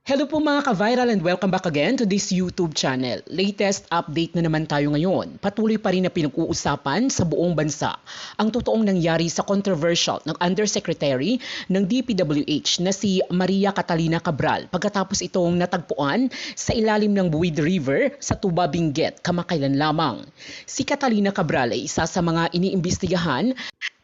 Hello po mga ka-viral and welcome back again to this YouTube channel. Latest update na naman tayo ngayon. Patuloy pa rin na pinag-uusapan sa buong bansa ang totoong nangyari sa controversial ng Undersecretary ng DPWH na si Maria Catalina Cabral pagkatapos itong natagpuan sa ilalim ng Buid River sa Tuba, Benguet kamakailan lamang. Si Catalina Cabral ay isa sa mga iniimbestigahan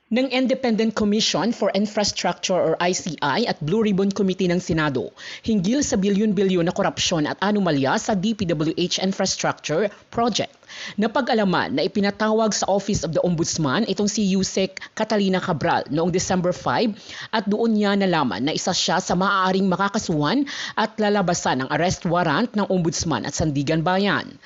ng Independent Commission for Infrastructure or ICI at Blue Ribbon Committee ng Senado hinggil sa bilyon-bilyon na korupsyon at anomalya sa DPWH Infrastructure Project. Napag-alaman na ipinatawag sa Office of the Ombudsman itong si Yusek Catalina Cabral noong December 5 at doon niya nalaman na isa siya sa maaaring makakasuhan at lalabasan ng arrest warrant ng Ombudsman at Sandigan Bayan.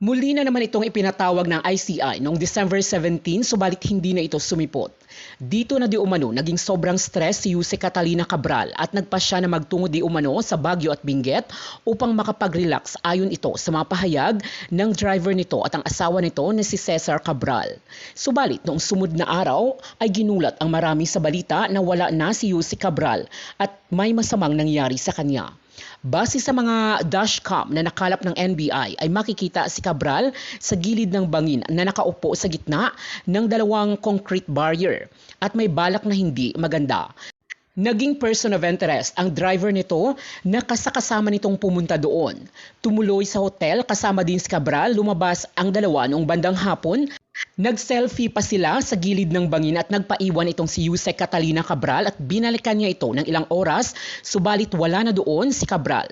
Muli na naman itong ipinatawag ng ICI noong December 17 subalit hindi na ito sumipot. Dito na di umano naging sobrang stress si Yusek Catalina Cabral at nagpa siya na magtungo di umano sa Baguio at Benguet upang makapag-relax ayon ito sa mga pahayag ng driver nito at ang asawa nito na si Cesar Cabral. Subalit noong sumunod na araw ay ginulat ang marami sa balita na wala na si Yusek Cabral at may masamang nangyari sa kanya. Base sa mga dashcam na nakalap ng NBI ay makikita si Cabral sa gilid ng bangin na nakaupo sa gitna ng dalawang concrete barrier at may balak na hindi maganda. Naging person of interest ang driver nito na kasama nitong pumunta doon. Tumuloy sa hotel kasama din si Cabral, lumabas ang dalawa noong bandang hapon. Nag-selfie pa sila sa gilid ng bangin at nagpaiwan itong si Yusek Catalina Cabral at binalikan niya ito ng ilang oras, subalit wala na doon si Cabral.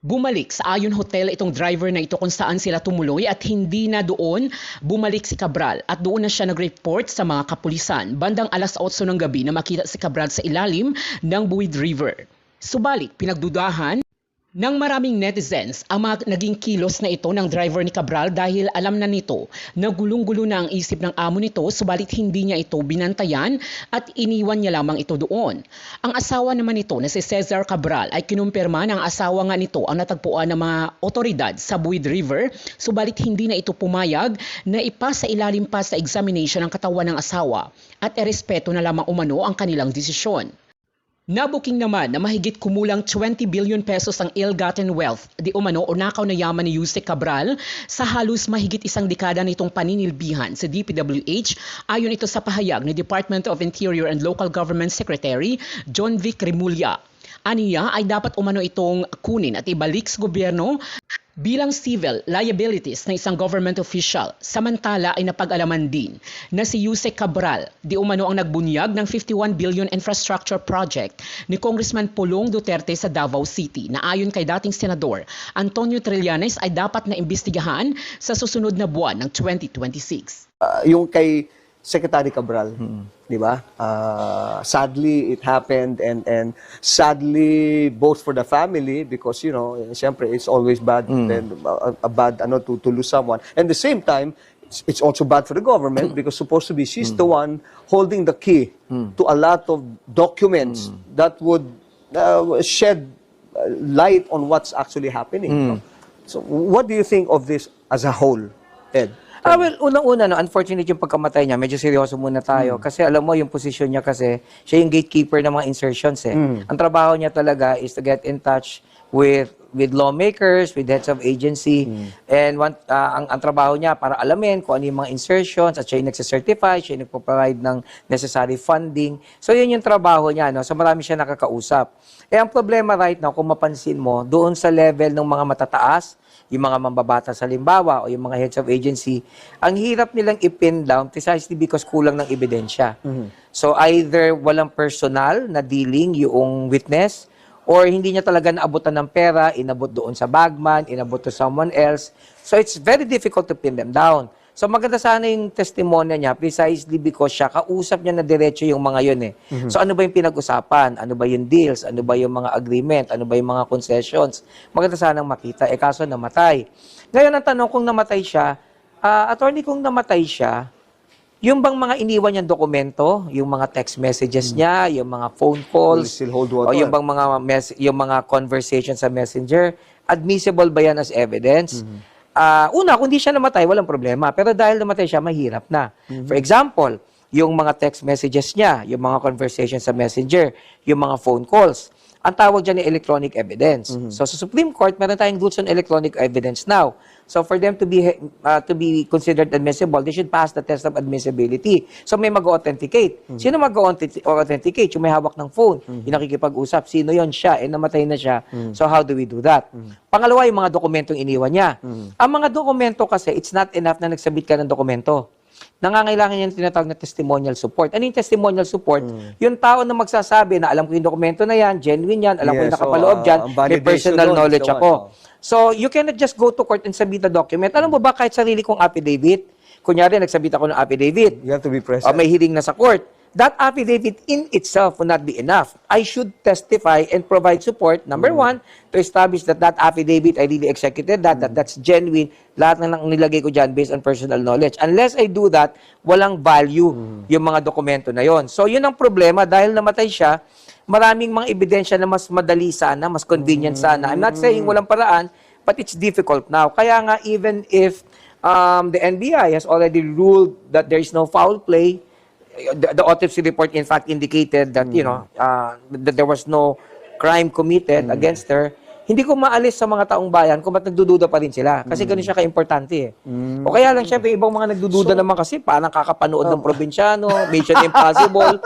Bumalik sa Ayon Hotel itong driver na ito kung saan sila tumuloy at hindi na doon bumalik si Cabral at doon na siya nag-report sa mga kapulisan. Bandang alas 8 ng gabi na makita si Cabral sa ilalim ng Buid River. Subalit pinagdudahan ng maraming netizens ang mga naging kilos na ito ng driver ni Cabral dahil alam na nito na gulong-gulo na ang isip ng amo nito subalit hindi niya ito binantayan at iniwan niya lamang ito doon. Ang asawa naman nito na si Cesar Cabral ay kinumpirma ng asawa nga nito ang natagpuan ng mga otoridad sa Buid River subalit hindi na ito pumayag na ipasa ilalim pa sa examination ng katawan ng asawa at erespeto na lamang umano ang kanilang desisyon. Nabuking naman na mahigit kumulang 20 billion pesos ang ill-gotten wealth di umano o nakaw na yaman ni Yusek Cabral sa halos mahigit isang dekada nitong paninilbihan sa DPWH ayon ito sa pahayag ni Department of Interior and Local Government Secretary John Vic Remulla. Aniya ay dapat umano itong kunin at ibalik sa gobyerno bilang civil liabilities ng isang government official. Samantala ay napag-alaman din na si Yusek Cabral di umano ang nagbunyag ng 51 billion infrastructure project ni Congressman Pulong Duterte sa Davao City na ayon kay dating senador Antonio Trillanes ay dapat na imbestigahan sa susunod na buwan ng 2026. Yung kay Secretary Cabral, di ba? Sadly it happened and sadly both for the family because siyempre it's always bad and a bad to lose someone. And at the same time it's also bad for the government because supposed to be she's the one holding the key to a lot of documents that would shed light on what's actually happening. So what do you think of this as a whole, Ed? Well, unang-una, unfortunately yung pagkamatay niya, medyo seryoso muna tayo. Kasi alam mo, yung position niya kasi, siya yung gatekeeper ng mga insertions eh. Ang trabaho niya talaga is to get in touch with lawmakers, with heads of agency. And ang trabaho niya para alamin kung ano yung mga insertions at siya yung nagsicertify, siya yung nagpo-provide ng necessary funding. So yun yung trabaho niya, no? So marami siya nakakausap. Ang problema right now, kung mapansin mo, doon sa level ng mga matataas, yung mga mambabata sa limbawa o yung mga heads of agency, ang hirap nilang i-pin down precisely because kulang ng ebidensya. So either walang personal na dealing yung witness or hindi niya talaga naabutan ng pera, inabot doon sa bagman, inabot to someone else. So it's very difficult to pin them down. So maganda sana yung testimonya niya precisely because siya, kausap niya na diretso yung mga yun eh. So ano ba yung pinag-usapan? Ano ba yung deals? Ano ba yung mga agreement? Ano ba yung mga concessions? Maganda sanang makita. Kaso namatay. Ngayon ang tanong kung namatay siya, attorney kung namatay siya, yung bang mga iniwan niyang dokumento, yung mga text messages niya, yung mga phone calls, o yung bang yung mga conversations sa messenger, admissible ba yan as evidence? Una, kung di siya namatay, walang problema. Pero dahil namatay siya, mahirap na. For example, yung mga text messages niya, yung mga conversations sa Messenger, yung mga phone calls. Ang tawag dyan ay electronic evidence. So sa Supreme Court, meron tayong rules on electronic evidence now. So for them to be considered admissible, they should pass the test of admissibility. So may mag-authenticate. Sino mag-authenticate? Yung may hawak ng phone, yung nakikipag-usap. Sino yon? Siya. Namatay na siya. So how do we do that? Pangalawa, yung mga dokumentong iniwan niya. Ang mga dokumento kasi, it's not enough na nagsabit ka ng dokumento. Nangangailangan yan tinatawag na testimonial support. Ano yung testimonial support? Yung tao na magsasabi na alam ko yung dokumento na yan, genuine yan, alam ko yung nakapaloob dyan, may personal knowledge ako. So, you cannot just go to court and submit a document. Alam mo ba, kahit sarili kong affidavit, kunyari, nagsabit ako ng affidavit, You have to be present. may hearing na sa court, that affidavit in itself will not be enough. I should testify and provide support, number one, to establish that that affidavit I really executed, that's genuine, lahat na nilagay ko dyan based on personal knowledge. Unless I do that, walang value yung mga dokumento na yon. So, yun ang problema. Dahil namatay siya, maraming mga ebidensya na mas madali sana, mas convenient sana. I'm not saying walang paraan, but it's difficult now. Kaya nga, even if the NBI has already ruled that there is no foul play, the autopsy report in fact indicated that that there was no crime committed against her. Hindi ko maalis sa mga taong bayan kung ba't nagdududa pa rin sila. Kasi ganun siya ka-importante O kaya lang, syempre, ibang mga nagdududa naman kasi parang kakapanood ng probinsyano, Mission Impossible.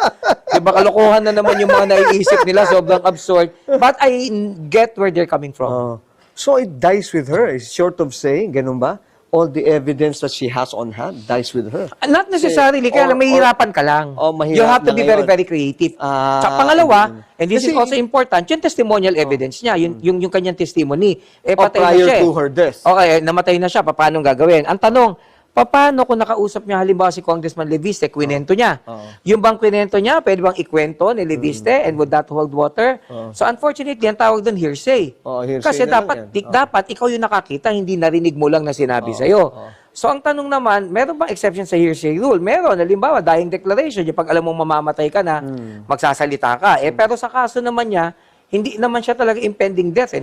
Diba, kalokohan na naman yung mga naiisip nila, sobrang absurd. But I get where they're coming from. So it dies with her. It's short of saying, ganun ba? All the evidence that she has on hand dies with her. Not necessarily, kaya lang mahihirapan ka lang. mahirap You have to na be very, ngayon. very creative. Sa pangalawa, and this is Kasi- also important, yung testimonial evidence niya, yung kanyang testimony. Patay na prior siya. to her death. Okay, namatay na siya, paano gagawin? Ang tanong, paano kung nakausap niya halimbawa si Congressman Leviste, kwento niya? Yung bang kwento niya, pwede bang ikwento ni Leviste and would that hold water? So unfortunately, ang tawag doon hearsay. Hearsay Kasi na lang dapat, yan. dapat ikaw yung nakakita, hindi narinig mo lang na sinabi sa'yo. So ang tanong naman, meron bang exception sa hearsay rule? Meron. Halimbawa, dying declaration, yung pag alam mong mamamatay ka na, magsasalita ka. Pero sa kaso naman niya, hindi naman siya talaga impending death.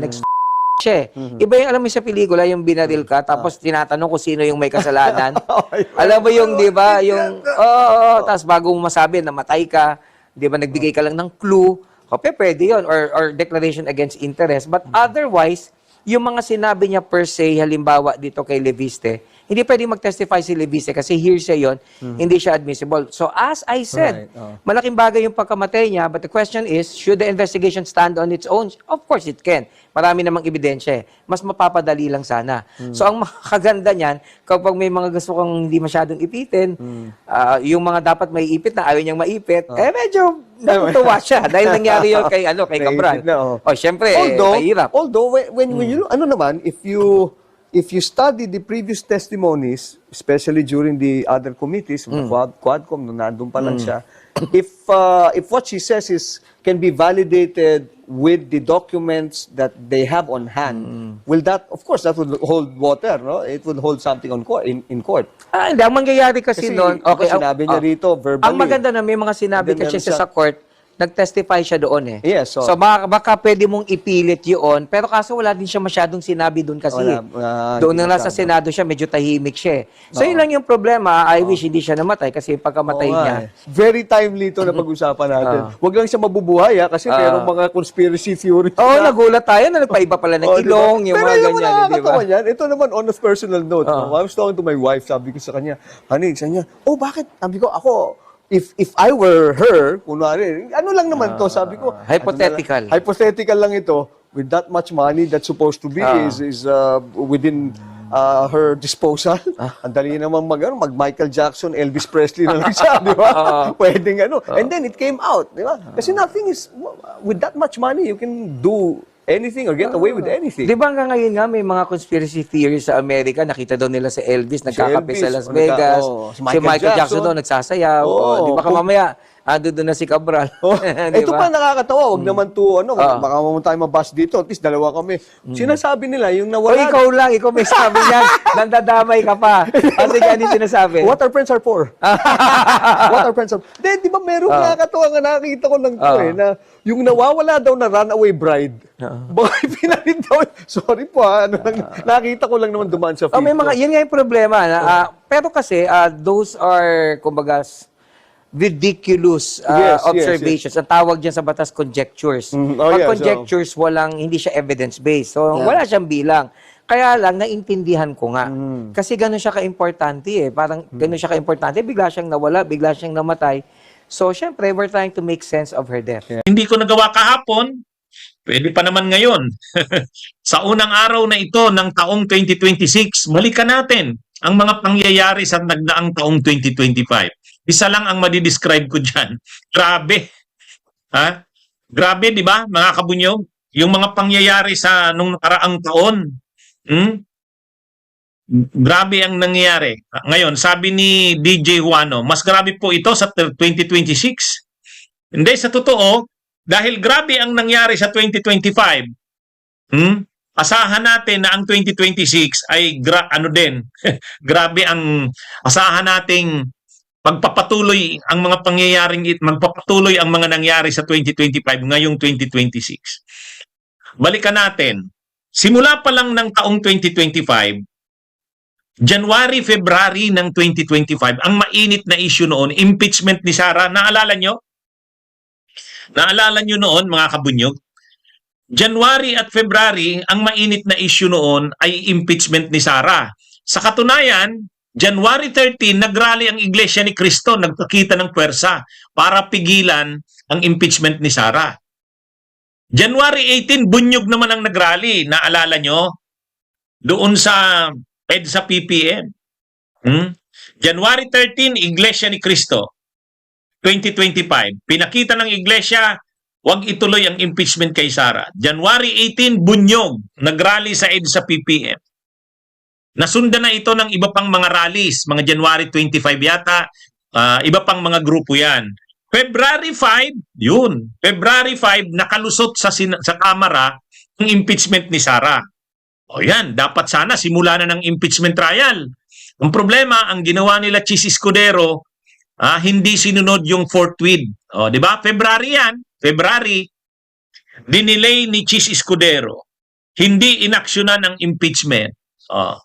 Siya. Iba yung alam mo sa pelikula, yung binaril ka, tapos tinatanong kung sino yung may kasalanan. Alam mo yung, di ba, yung, tapos bago mo masabi, namatay ka, di ba, nagbigay ka lang ng clue, pwede yun, or declaration against interest. But otherwise, yung mga sinabi niya per se, halimbawa dito kay Leviste, hindi pwede mag-testify si Leviste kasi hearsay yun, hindi siya admissible. So as I said, malaking bagay yung pagkamatay niya, but the question is, should the investigation stand on its own? Of course it can. Marami namang ebidensya. Mas mapapadali lang sana. So ang makaganda niyan, kapag may mga gusto kang hindi masyadong ipitin, yung mga dapat may ipit na ayaw niyang maipit, medyo natutuwa siya dahil nangyari yun kay Cabral. Naipit na, Syempre, mahirap. Although when you ano naman, if you study the previous testimonies, especially during the other committees, Quadcom, nung nandun pa lang siya, if what she says can be validated with the documents that they have on hand, will that, of course, that would hold water, no? It would hold something on court, in court. Hindi. Ang mangyayari kasi noon, okay, sinabi niya rito verbally. Ang maganda na may mga sinabi Then kasi meron siya sa court, nag-testify siya doon Yes, so baka pwede mong ipilit yun, pero kaso wala din siya masyadong sinabi doon kasi. Doon na lang sa Senado siya, medyo tahimik siya. So yun lang yung problema. I wish hindi siya namatay kasi pagkamatay niya. Very timely ito na pag-usapan natin. Huwag lang siya mabubuhay kasi merong mga conspiracy theories. Nagulat tayo na nagpaiba pala ng ilong, yung Pero mga yung ganyan, di ba? yan, ito naman on a personal note. I was talking to my wife, sabi ko sa kanya, honey, sabi niya, bakit? Sabi ko, ako, if I were her, kunwari, ano lang naman to, sabi ko. Hypothetical. Hypothetical lang ito. With that much money that's supposed to be is within her disposal. Ang dali naman mag Michael Jackson, Elvis Presley na lang siya, di ba? Pwedeng ano. And then it came out, di ba? Kasi nothing is, with that much money, you can do anything or get away with anything. Di ba hanggang ngayon nga may mga conspiracy theories sa Amerika, nakita daw nila si Elvis, nagkakape sa Las Vegas, si Michael Jackson daw nagsasayaw, di ba mamaya, doon na si Cabral. Ito pa nakakatawa, wag naman to, baka naman tayo mabas dito, at least dalawa kami. Sinasabi nila, yung nawala. Ikaw lang, ikaw may sabi niyan, nandadamay ka pa. Kasi yan yung sinasabi. What our friends are for. What our friends are for. Di ba merong nakakatawa nga nakikita ko lang to na yung nawawala daw na runaway bride, bakit pinalit daw? Sorry po nakita ko lang naman dumaan sa feed may mga, ko. yun nga yung problema. Pero kasi, those are, kumbaga, ridiculous Yes, yes, observations. Ang tawag dyan sa batas, conjectures. Mhm. Oh, Pag yeah, so- conjectures, hindi siya evidence-based. So, Yeah. wala siyang bilang. Kaya lang, naintindihan ko nga. Mm. Kasi gano'n siya ka-importante eh. Parang gano'n siya ka-importante. Bigla siyang nawala, bigla siyang namatay. So, syempre, we're trying to make sense of her death. Hindi ko nagawa kahapon, pwede pa naman ngayon. Sa unang araw na ito ng taong 2026, balikan natin ang mga pangyayari sa nagdaang taong 2025. Isa lang ang madidescribe ko dyan. Grabe. Ha? Grabe, di ba, mga kabunyog? Yung mga pangyayari sa nung nakaraang taon. Grabe ang nangyayari. Ngayon, sabi ni DJ Juano, mas grabe po ito sa 2026. Hindi, sa totoo, dahil grabe ang nangyari sa 2025, asahan natin na ang 2026 ay grabe ang asahan nating magpapatuloy ang mga pangyayaring magpapatuloy ang mga nangyari sa 2025 ngayong 2026. Balikan natin. Simula pa lang ng taong 2025, January, February ng 2025, ang mainit na issue noon, impeachment ni Sara. Naalala nyo? Naalala nyo noon, mga kabunyog? January at February, ang mainit na issue noon ay impeachment ni Sara. Sa katunayan, January 13, nagrally ang Iglesia ni Cristo, nagpakita ng puwersa para pigilan ang impeachment ni Sara. January 18, Bunyog naman ang nagrally. Naalala nyo? Doon sa EDSA PPM. January 13, Iglesia ni Cristo. 2025. Pinakita ng Iglesia, huwag ituloy ang impeachment kay Sara. January 18, Bunyog, nagrally sa EDSA PPM. Nasundan na ito ng iba pang mga rallies, mga January 25 yata, iba pang mga grupo yan. February 5, yun. February 5, nakalusot sa Kamara ang impeachment ni Sara. O yan, dapat sana simula na ng impeachment trial. Ang problema, ang ginawa nila Chis Escudero, hindi sinunod yung fourth with. O, di ba? February yan. February, dinelay ni Chis Escudero. Hindi inaksyonan ang impeachment. O.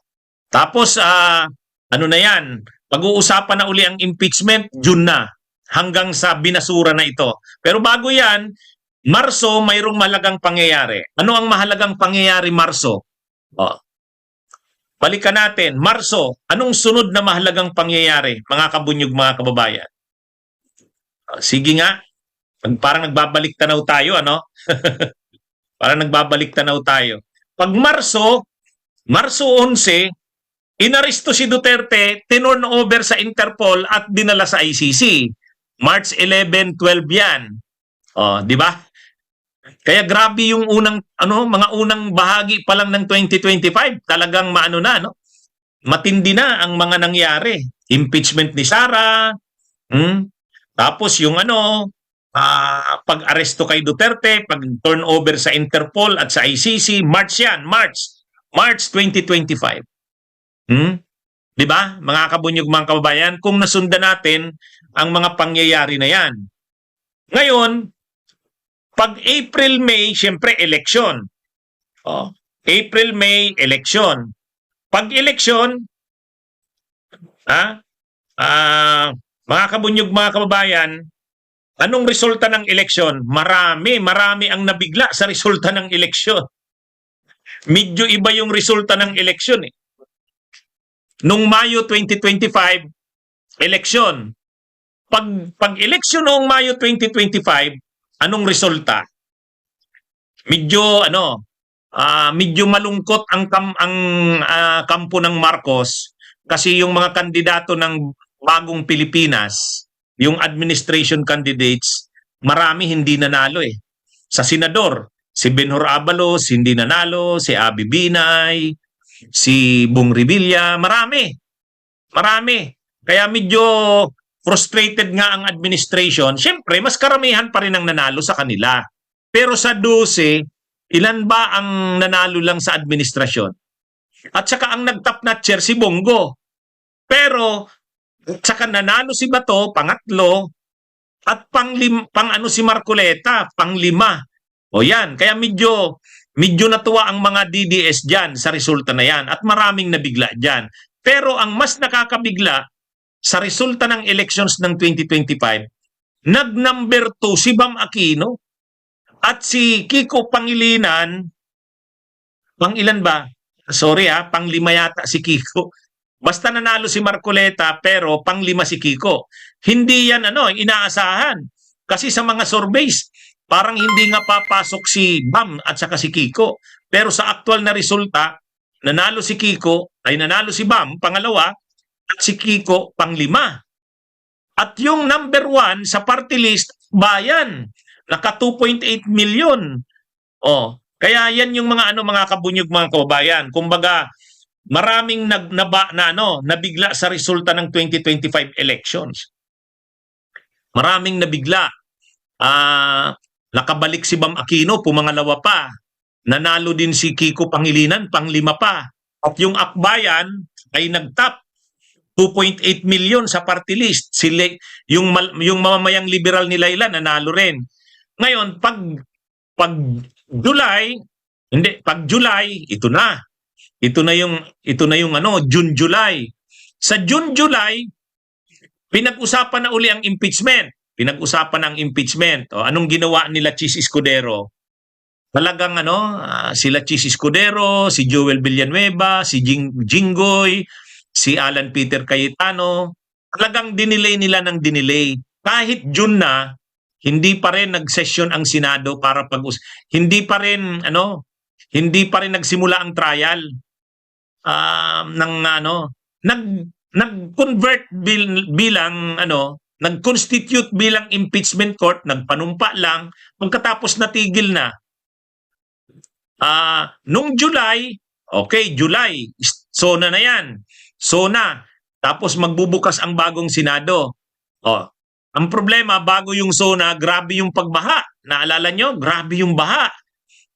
Tapos, ano na yan? Pag-uusapan na uli ang impeachment, June na. Hanggang sa binasura na ito. Pero bago yan, Marso, mayroong mahalagang pangyayari. Ano ang mahalagang pangyayari, Marso? Balikan natin. Marso, anong sunod na mahalagang pangyayari, mga kabunyog, mga kababayan? Sige nga. Parang nagbabalik tanaw tayo, ano? Parang nagbabalik tanaw tayo. Pag Marso 11, inaresto si Duterte, tinurn over sa Interpol at dinala sa ICC. March 11, 12 yan. Di ba? Kaya grabe yung mga unang bahagi pa lang ng 2025. Talagang matindi na ang mga nangyari. Impeachment ni Sara. Tapos yung pag-aresto kay Duterte, pag-turnover sa Interpol at sa ICC, March yan. March 2025. Di ba? Mga kabunyog, mga kababayan, kung nasundan natin ang mga pangyayari na yan. Ngayon, pag April, May, siyempre, eleksyon. April, May, eleksyon. Pag eleksyon, mga kabunyog, mga kababayan, anong resulta ng eleksyon? Marami ang nabigla sa resulta ng eleksyon. Medyo iba yung resulta ng eleksyon eh. Noong Mayo 2025, eleksyon. Pag-eleksyon noong Mayo 2025, anong resulta? Medyo malungkot ang kampo ng Marcos kasi yung mga kandidato ng Bagong Pilipinas, yung administration candidates, marami hindi nanalo eh. Sa senador, si Benhur Abalos hindi nanalo, si Abby Binay, si Bong Revilla, marami. Kaya medyo frustrated nga ang administration. Siyempre, mas karamihan pa rin ang nanalo sa kanila. Pero sa 12, ilan ba ang nanalo lang sa administrasyon? At saka ang nagtap na chair si Bongo. Pero, saka nanalo si Bato, pangatlo, at si Marcoleta, panglima. O yan, kaya medyo natuwa ang mga DDS dyan sa resulta na yan at maraming nabigla dyan. Pero ang mas nakakabigla sa resulta ng elections ng 2025, nag-number 2 si Bam Aquino at si Kiko Pangilinan, pang-ilan ba? Sorry pang-5 yata si Kiko. Basta nanalo si Marcoleta pero pang-5 si Kiko. Hindi yan inaasahan. Kasi sa mga surveys, parang hindi nga papasok si Bam at saka si Kiko. Pero sa aktual na resulta, nanalo si Bam, pangalawa, at si Kiko, pang-5. At yung number 1 sa party list, Bayan, naka 2.8 million. Kaya yan yung mga kabunyog, mga kababayan. Kumbaga, maraming nabigla sa resulta ng 2025 elections. Maraming nabigla. Nakabalik si Bam Aquino, pumangalawa pa. Nanalo din si Kiko Pangilinan, pang-5 pa. At yung Akbayan ay nagtap 2.8 million sa party list. Yung mamamayang liberal ni Laila nanalo rin. Ngayon, pag July, ito na. Ito na yung June-July. Sa June-July, pinag-usapan na uli ang impeachment. Anong ginawa nila Chis Escudero? Talagang sila Chis Escudero, si Joel Villanueva, si Jinggoy, si Alan Peter Cayetano, talagang dinelay nila ng dinelay. Kahit June na, hindi pa rin nag-session ang Senado para hindi pa rin nagsimula ang trial nag-convert nag-constitute bilang impeachment court, nagpanumpa lang, pagkatapos natigil na. Nung July, July, SONA na yan. SONA. Tapos magbubukas ang bagong Senado. Ang problema, bago yung SONA, grabe yung pagbaha. Naalala nyo? Grabe yung baha.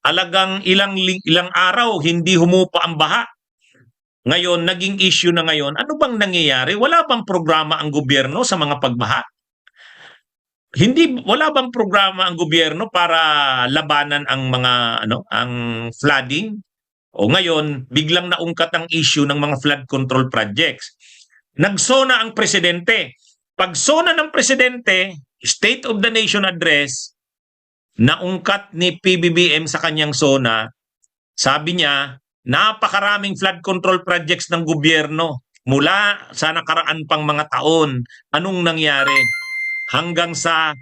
Alagang ilang araw, hindi humupa ang baha. Ngayon, naging issue na ngayon. Ano bang nangyayari? Wala bang programa ang gobyerno sa mga pagbaha? Wala bang programa ang gobyerno para labanan ang ang flooding? Ngayon, biglang naungkat ang issue ng mga flood control projects. Nagsona ang presidente. Pag sona ng presidente, State of the Nation Address, naungkat ni PBBM sa kanyang sona, sabi niya, napakaraming flood control projects ng gobyerno mula sa nakaraan pang mga taon. Anong nangyari? Hanggang sa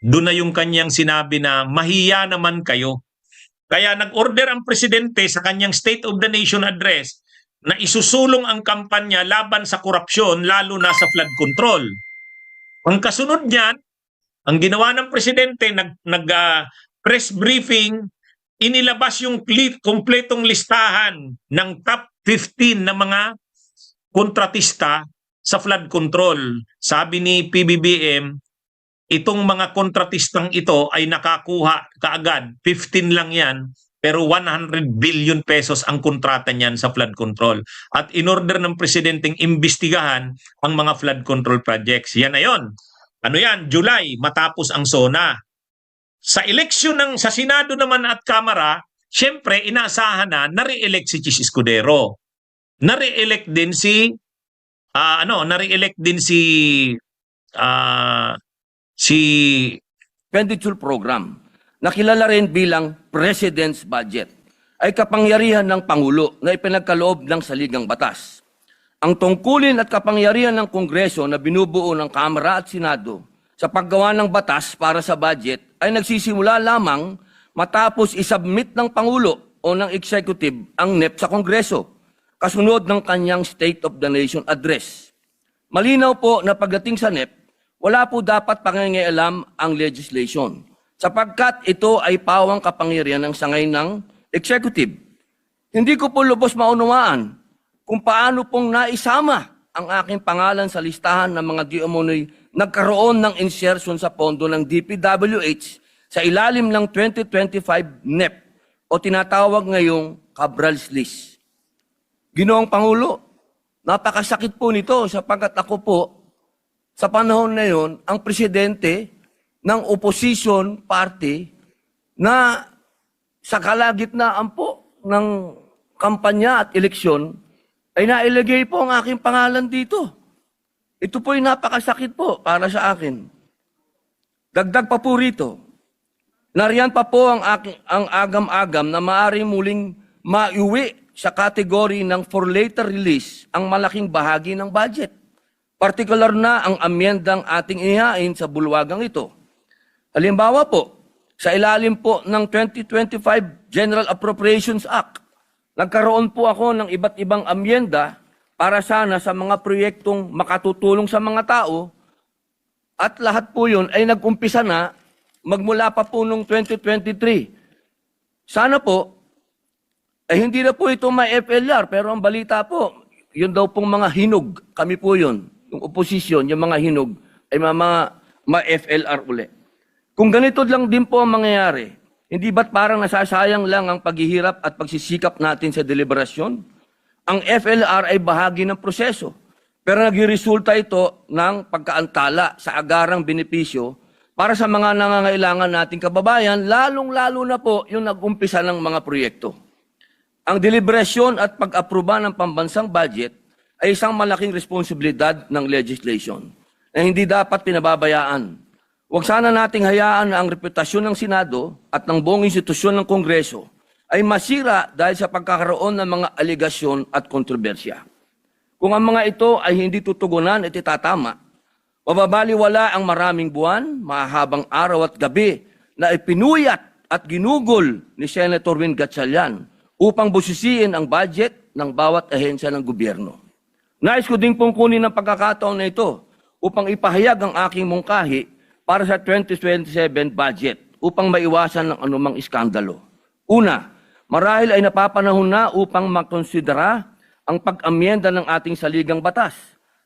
doon na yung kanyang sinabi na mahiya naman kayo. Kaya nag-order ang presidente sa kanyang State of the Nation Address na isusulong ang kampanya laban sa korupsyon, lalo na sa flood control. Ang kasunod niyan, ang ginawa ng presidente, press briefing, inilabas yung kompletong listahan ng top 15 na mga kontratista sa flood control. Sabi ni PBBM, itong mga kontratistang ito ay nakakuha kaagad, 15 lang yan, pero 100 billion pesos ang kontrata niyan sa flood control. At in-order ng presidenteng imbestigahan ang mga flood control projects. Yan na yun. July, matapos ang SONA. Sa eleksyon sa Senado naman at Kamara, syempre inaasahan na na-re-elect si Chis Escudero. Na-re-elect din si expenditure program na kilala rin bilang President's Budget ay kapangyarihan ng Pangulo na ipinagkaloob ng saligang batas. Ang tungkulin at kapangyarihan ng Kongreso na binubuo ng Kamara at Senado sa paggawa ng batas para sa budget ay nagsisimula lamang matapos isubmit ng Pangulo o ng Executive ang NEP sa Kongreso, kasunod ng kanyang State of the Nation Address. Malinaw po na pagdating sa NEP, wala po dapat pangingialam ang legislation sapagkat ito ay pawang kapangyarihan ng sangay ng Executive. Hindi ko po lubos maunawaan kung paano pong naisama ang aking pangalan sa listahan ng mga di umano'y nagkaroon ng insertion sa pondo ng DPWH sa ilalim ng 2025 NEP o tinatawag ngayong Cabral's List. Ginoong Pangulo, napakasakit po nito sapagkat ako po sa panahon na yon ang presidente ng opposition party na sa kalagitnaan po ng kampanya at eleksyon ay nailagay po ang aking pangalan dito. Ito po'y napakasakit po para sa akin. Dagdag pa po rito, nariyan pa po ang agam-agam na maaaring muling maiuwi sa kategory ng for later release ang malaking bahagi ng budget. Partikular na ang amyendang ating inihain sa bulwagang ito. Halimbawa po, sa ilalim po ng 2025 General Appropriations Act, nagkaroon po ako ng iba't ibang amyenda para sana sa mga proyektong makatutulong sa mga tao at lahat po yun ay nag-umpisa na magmula pa po noong 2023. Sana po, ay hindi na po ito may FLR, pero ang balita po, yun daw pong mga hinog, kami po yun, yung oposisyon, yung mga hinog, ay mga FLR uli. Kung ganito lang din po ang mangyayari, hindi ba't parang nasasayang lang ang paghihirap at pagsisikap natin sa deliberasyon? Ang FLR ay bahagi ng proseso, pero nagresulta ito ng pagkaantala sa agarang benepisyo para sa mga nangangailangan nating kababayan, lalong-lalo na po yung nag-umpisa ng mga proyekto. Ang deliberasyon at pag-aproba ng pambansang budget ay isang malaking responsibilidad ng legislation na hindi dapat pinababayaan. Huwag sana nating hayaan na ang reputasyon ng Senado at ng buong institusyon ng Kongreso ay masira dahil sa pagkakaroon ng mga aligasyon at kontrobersya. Kung ang mga ito ay hindi tutugunan at itatama, mababaliwala ang maraming buwan, mahahabang araw at gabi na ipinuyat at ginugol ni Senator Win Gatchalian upang busisiin ang budget ng bawat ahensya ng gobyerno. Nais ko din pong kunin ang pagkakataon na ito upang ipahayag ang aking mungkahi para sa 2027 budget upang maiwasan ng anumang iskandalo. Una, marahil ay napapanahon na upang makonsidera ang pag-amyenda ng ating saligang batas.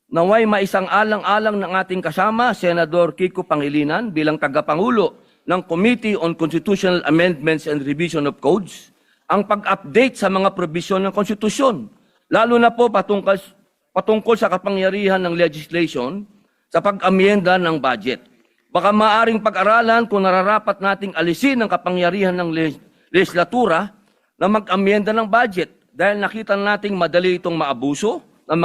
Naway maisang alang-alang ng ating kasama, Senador Kiko Pangilinan bilang tagapangulo ng Committee on Constitutional Amendments and Revision of Codes, ang pag-update sa mga probisyon ng konstitusyon, lalo na po patungkol sa kapangyarihan ng legislation sa pag-amyenda ng budget. Baka maaring pag-aralan kung nararapat nating alisin ang kapangyarihan ng legislatura na mag-amyenda ng budget dahil nakita nating madali itong maabuso ng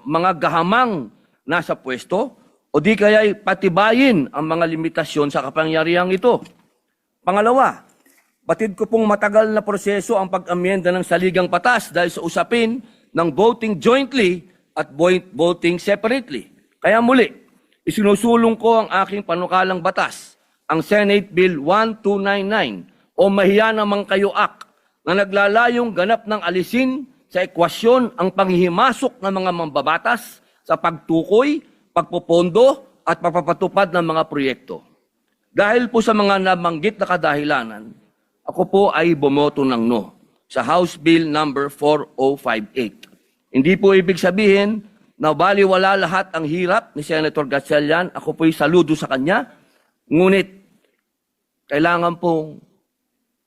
mga gahamang nasa pwesto o di kaya patibayin ang mga limitasyon sa kapangyarihang ito. Pangalawa, batid ko pong matagal na proseso ang pag-amyenda ng saligang batas dahil sa usapin ng voting jointly at voting separately. Kaya muli, isinusulong ko ang aking panukalang batas, ang Senate Bill 1299 o Mahiya Namang Kayo Act na naglalayong ganap ng alisin sa ekwasyon ang panghihimasok ng mga mambabatas sa pagtukoy, pagpopondo at pagpapatupad ng mga proyekto. Dahil po sa mga nabanggit na kadahilanan, ako po ay bumoto ng no sa House Bill number 4058. Hindi po ibig sabihin na baliwala lahat ang hirap ni Senator Gatchalian. Ako po'y saludo sa kanya. Ngunit, kailangan pong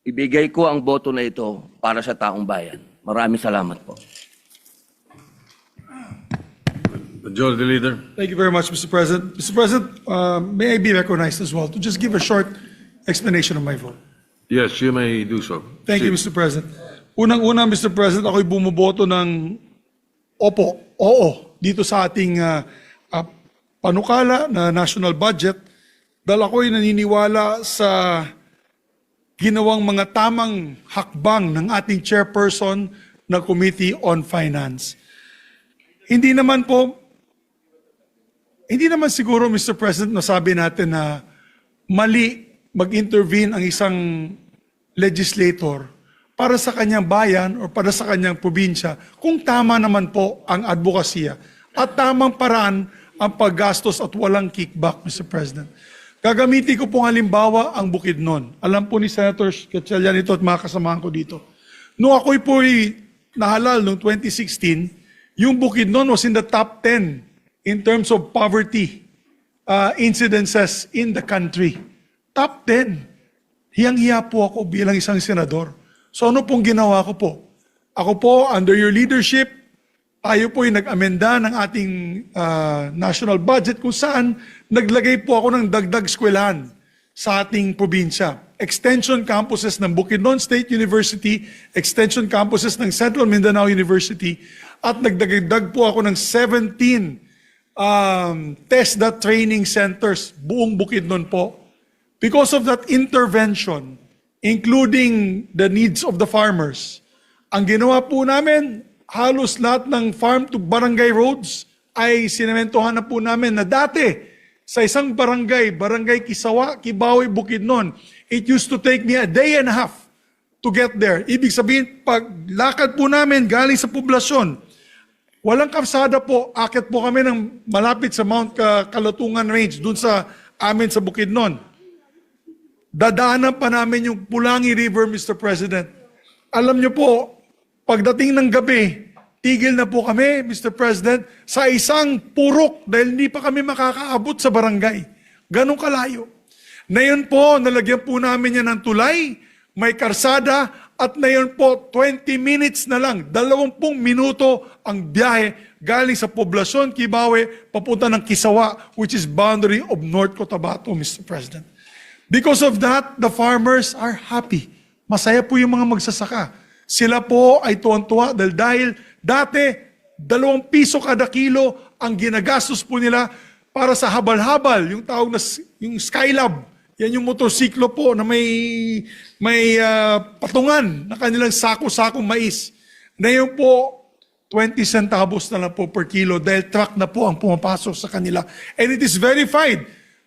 ibigay ko ang boto na ito para sa taong bayan. Maraming salamat po. Majority Leader. Thank you very much, Mr. President. Mr. President, may I be recognized as well to just give a short explanation of my vote? Yes, you may do so. Thank you, Mr. President. Unang-una, Mr. President, ako'y bumuboto ng oo, dito sa ating panukala na national budget dahil ako'y naniniwala sa ginawang mga tamang hakbang ng ating chairperson na Committee on Finance. Hindi naman siguro, Mr. President, nasabi natin na mali mag-intervene ang isang legislator para sa kanyang bayan o para sa kanyang probinsya kung tama naman po ang advokasya at tamang paraan ang paggastos at walang kickback, Mr. President. Gagamitin ko pong halimbawa ang Bukidnon. Alam po ni Senator Gatchalian ito at mga kasamahan ko dito. Noong ako'y po'y nahalal noong 2016, yung Bukidnon was in the top 10 in terms of poverty incidences in the country. Top 10. Hiyang-hiya po ako bilang isang senador. So ano pong ginawa ko po? Ako po, under your leadership, tayo po ay nag-amenda ng ating national budget kung saan naglagay po ako ng dagdag eskwelahan sa ating probinsya. Extension campuses ng Bukidnon State University, extension campuses ng Central Mindanao University, at nagdagdag po ako ng 17 TESDA training centers, buong Bukidnon po. Because of that intervention, including the needs of the farmers, ang ginawa po namin, halos lahat ng farm to barangay roads ay sinementohan na po namin na dati sa isang barangay, Barangay Kisawa, Kibawe, Bukidnon, it used to take me a day and a half to get there. Ibig sabihin, pag lakad po namin galing sa poblasyon, walang kalsada po, akit po kami ng malapit sa Mount Kalatungan Range, dun sa amin sa Bukidnon. Dadaanan pa namin yung Pulangi River, Mr. President. Alam niyo po, pagdating ng gabi, tigil na po kami, Mr. President, sa isang purok dahil hindi pa kami makakaabot sa barangay. Ganong kalayo. Ngayon po, nalagyan po namin yan ng tulay, may karsada, at ngayon po, 20 minutes na lang, 20 minuto ang biyahe galing sa poblasyon, Kibawe, papunta ng Kisawa, which is boundary of North Cotabato, Mr. President. Because of that, the farmers are happy. Masaya po yung mga magsasaka. Sila po ay tuwan-tuwa dahil dati, 2 piso kada kilo ang ginagastos po nila para sa habal-habal, yung tawag na yung Skylab. Yan yung motorsiklo po na may patungan na kanilang sako-sakong mais. Ngayon po, 20 centavos na lang po per kilo dahil truck na po ang pumapasok sa kanila. And it is verified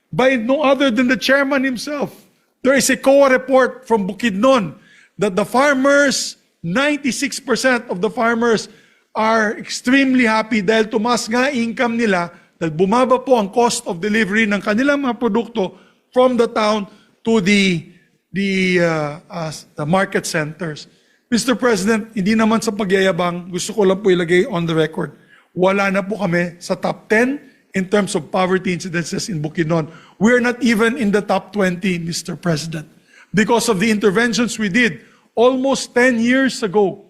by no other than the chairman himself. There is a COA report from Bukidnon that the farmers, 96% of the farmers are extremely happy dahil tumaas nga income nila, dahil bumaba po ang cost of delivery ng kanilang mga produkto from the town to the market centers. Mr. President, hindi naman sa pagyayabang, gusto ko lang po ilagay on the record, wala na po kami sa top 10 in terms of poverty incidences in Bukidnon. We are not even in the top 20, Mr. President, because of the interventions we did almost 10 years ago.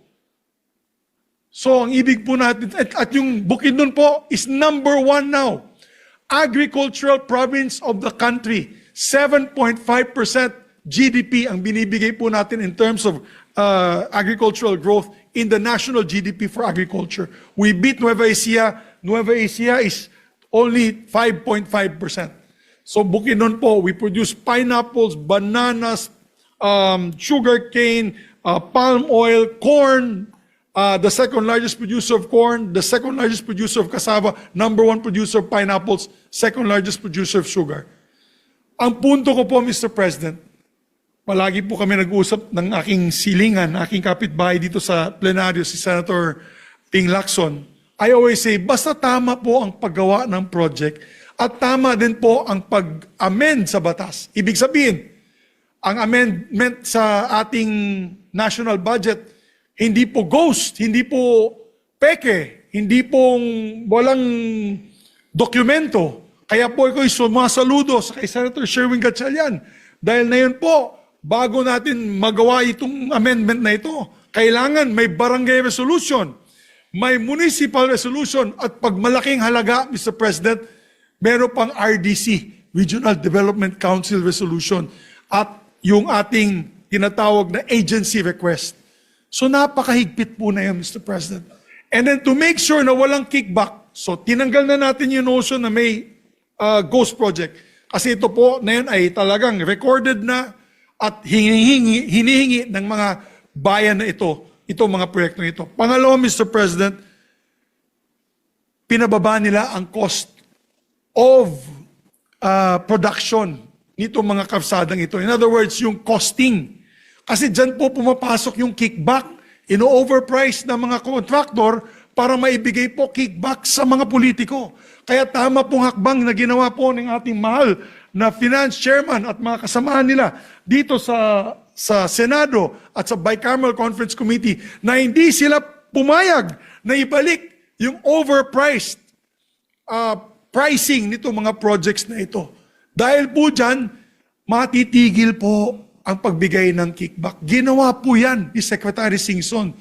So ang ibig po natin, at yung Bukidnon po is number 1 now. Agricultural province of the country. 7.5% GDP ang binibigay po natin in terms of agricultural growth in the national GDP for agriculture. We beat Nueva Ecija. Nueva Ecija is only 5.5%. So Bukidnon po, we produce pineapples, bananas, sugarcane, palm oil, corn, the second largest producer of corn, the second largest producer of cassava, number 1 producer of pineapples, second largest producer of sugar. Ang punto ko po, Mr. President, palagi po kami nag-uusap ng aking silingan, aking kapitbahay dito sa plenaryo, si Senator Ping Lacson. I always say, basta tama po ang paggawa ng project at tama din po ang pag-amend sa batas. Ibig sabihin, ang amendment sa ating national budget, hindi po ghost, hindi po peke, hindi pong walang dokumento. Kaya po ako'y sumasaludo sa kay Senator Sherwin Gatchalian. Dahil na yun po, bago natin magawa itong amendment na ito, kailangan may barangay resolution, may municipal resolution, at pag malaking halaga, Mr. President, meron pang RDC, Regional Development Council Resolution, at yung ating tinatawag na agency request. So napakahigpit po na yan, Mr. President. And then to make sure na walang kickback, so tinanggal na natin yung notion na may ghost project. Kasi ito po na yun ay talagang recorded na at hinihingi ng mga bayan na ito mga proyekto ito. Pangalawa, Mr. President, pinababa nila ang cost of production nito mga kalsadang ito. In other words, yung costing. Kasi dyan po pumapasok yung kickback, ino-overprice ng mga contractor para maibigay po kickback sa mga politiko. Kaya tama pong hakbang na ginawa po ng ating mahal na finance chairman at mga kasamahan nila dito sa Senado at sa Bicameral Conference Committee na hindi sila pumayag na ibalik yung overpriced pricing nito mga projects na ito. Dahil po dyan, matitigil po ang pagbigay ng kickback. Ginawa po yan ni Secretary Singson.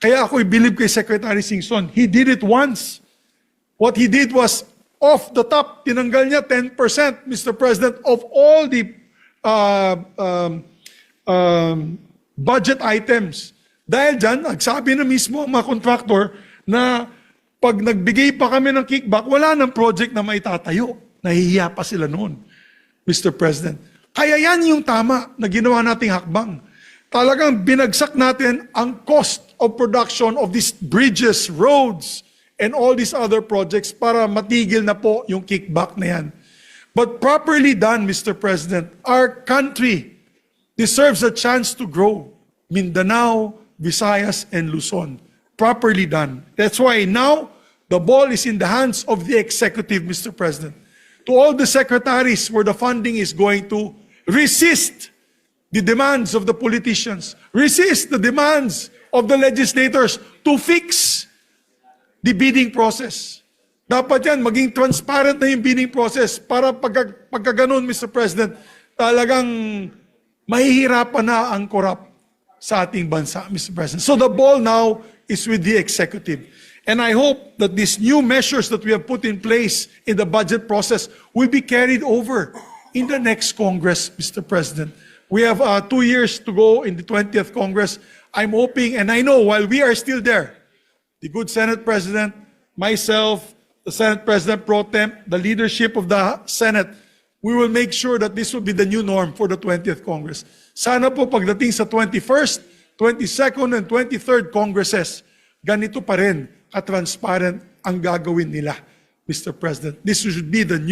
Kaya ako'y believe kay Secretary Singson. He did it once. What he did was, off the top, tinanggal niya 10%, Mr. President, of all the budget items. Dahil dyan, nagsabi na mismo ang mga contractor na pag nagbigay pa kami ng kickback, wala nang project na maitatayo. Nahihiya pa sila noon, Mr. President. Kaya yan yung tama na ginawa nating hakbang. Talagang binagsak natin ang cost of production of these bridges, roads, and all these other projects para matigil na po yung kickback na yan. But properly done, Mr. President, our country deserves a chance to grow. Mindanao, Visayas, and Luzon. Properly done. That's why now the ball is in the hands of the executive, Mr. President. To all the secretaries where the funding is going to, resist the demands of the politicians, resist the demands of the legislators to fix the bidding process. Dapat yan, maging transparent na yung bidding process para pagka ganun, Mr. President, talagang mahihirapan na ang corrupt sa ating bansa, Mr. President. So the ball now is with the executive. And I hope that these new measures that we have put in place in the budget process will be carried over in the next Congress, Mr. President. We have 2 years to go in the 20th Congress. I'm hoping, and I know while we are still there, the good Senate President, myself, the Senate President Pro Tem, the leadership of the Senate, we will make sure that this will be the new norm for the 20th Congress. Sana po pagdating sa 21st, 22nd, and 23rd Congresses, ganito pa rin ka-transparent ang gagawin nila, Mr. President. This should be the new